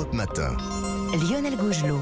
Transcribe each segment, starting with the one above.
Europe Matin. Lionel Gougelot.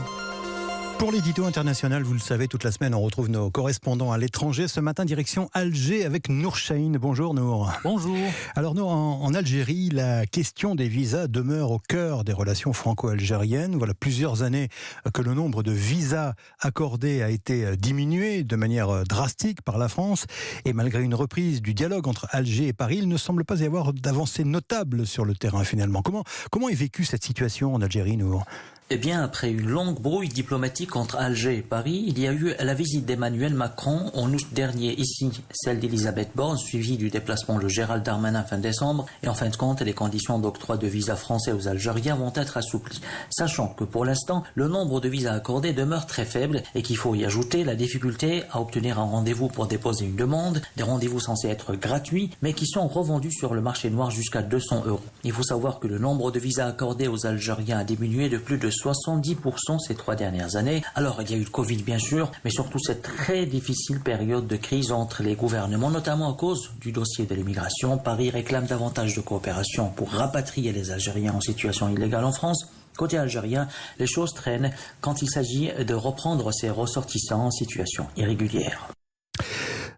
Pour l'édito international, vous le savez, toute la semaine, on retrouve nos correspondants à l'étranger. Ce matin, direction Alger avec Nour Chahine. Bonjour Nour. Bonjour. Alors Nour, en Algérie, la question des visas demeure au cœur des relations franco-algériennes. Voilà plusieurs années que le nombre de visas accordés a été diminué de manière drastique par la France. Et malgré une reprise du dialogue entre Alger et Paris, il ne semble pas y avoir d'avancée notable sur le terrain finalement. Comment est vécue cette situation en Algérie, Nour ? Eh bien, après une longue brouille diplomatique entre Alger et Paris, il y a eu la visite d'Emmanuel Macron en août dernier ici, celle d'Elisabeth Borne, suivie du déplacement de Gérald Darmanin fin décembre. Et en fin de compte, les conditions d'octroi de visas français aux Algériens vont être assouplies. Sachant que pour l'instant, le nombre de visas accordés demeure très faible et qu'il faut y ajouter la difficulté à obtenir un rendez-vous pour déposer une demande, des rendez-vous censés être gratuits, mais qui sont revendus sur le marché noir jusqu'à 200 €. Il faut savoir que le nombre de visas accordés aux Algériens a diminué de plus de 70% ces 3 dernières années. Alors, il y a eu le Covid, bien sûr, mais surtout cette très difficile période de crise entre les gouvernements, notamment à cause du dossier de l'immigration. Paris réclame davantage de coopération pour rapatrier les Algériens en situation illégale en France. Côté algérien, les choses traînent quand il s'agit de reprendre ces ressortissants en situation irrégulière.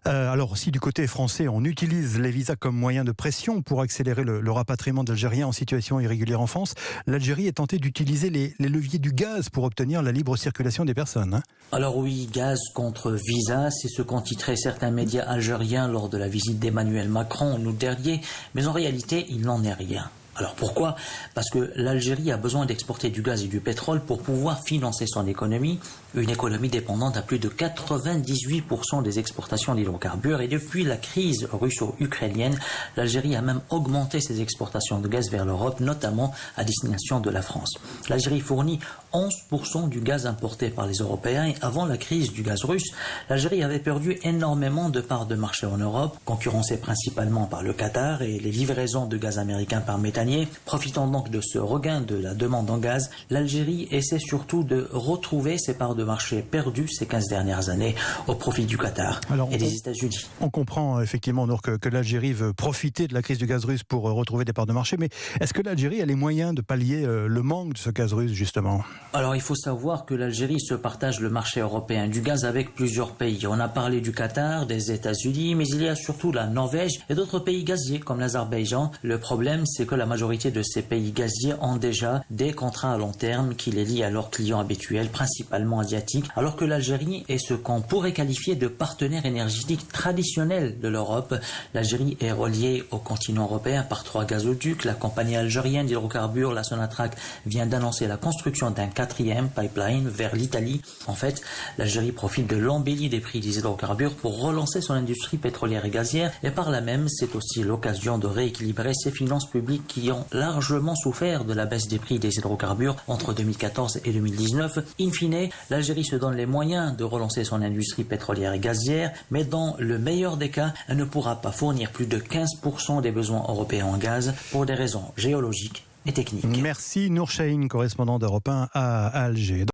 Alors, si du côté français, on utilise les visas comme moyen de pression pour accélérer le rapatriement d'Algériens en situation irrégulière en France, l'Algérie est tentée d'utiliser les leviers du gaz pour obtenir la libre circulation des personnes. Alors oui, gaz contre visa, c'est ce qu'ont titré certains médias algériens lors de la visite d'Emmanuel Macron en août dernier, mais en réalité, il n'en est rien. Alors pourquoi ? Parce que l'Algérie a besoin d'exporter du gaz et du pétrole pour pouvoir financer son économie, une économie dépendante à plus de 98% des exportations d'hydrocarbures. Et depuis la crise russo-ukrainienne, l'Algérie a même augmenté ses exportations de gaz vers l'Europe, notamment à destination de la France. L'Algérie fournit 11% du gaz importé par les Européens et avant la crise du gaz russe, l'Algérie avait perdu énormément de parts de marché en Europe, concurrencée principalement par le Qatar et les livraisons de gaz américain par méthanier. Profitant donc de ce regain de la demande en gaz, l'Algérie essaie surtout de retrouver ses parts de marché perdues ces 15 dernières années au profit du Qatar et des États-Unis. On comprend effectivement que l'Algérie veut profiter de la crise du gaz russe pour retrouver des parts de marché, mais est-ce que l'Algérie a les moyens de pallier le manque de ce gaz russe justement ? Alors il faut savoir que l'Algérie se partage le marché européen du gaz avec plusieurs pays. On a parlé du Qatar, des États-Unis, mais il y a surtout la Norvège et d'autres pays gaziers comme l'Azerbaïdjan. Le problème, c'est que la majorité de ces pays gaziers ont déjà des contrats à long terme qui les lient à leurs clients habituels, principalement asiatiques, alors que l'Algérie est ce qu'on pourrait qualifier de partenaire énergétique traditionnel de l'Europe. L'Algérie est reliée au continent européen par 3 gazoducs. La compagnie algérienne d'hydrocarbures, la Sonatrach, vient d'annoncer la construction d'un 4e pipeline vers l'Italie. En fait, l'Algérie profite de l'embellie des prix des hydrocarbures pour relancer son industrie pétrolière et gazière et par là même, c'est aussi l'occasion de rééquilibrer ses finances publiques qui ont largement souffert de la baisse des prix des hydrocarbures entre 2014 et 2019. In fine, l'Algérie se donne les moyens de relancer son industrie pétrolière et gazière, mais dans le meilleur des cas, elle ne pourra pas fournir plus de 15% des besoins européens en gaz pour des raisons géologiques et techniques. Merci Nour Chahine, correspondant d'Europe 1 à Alger.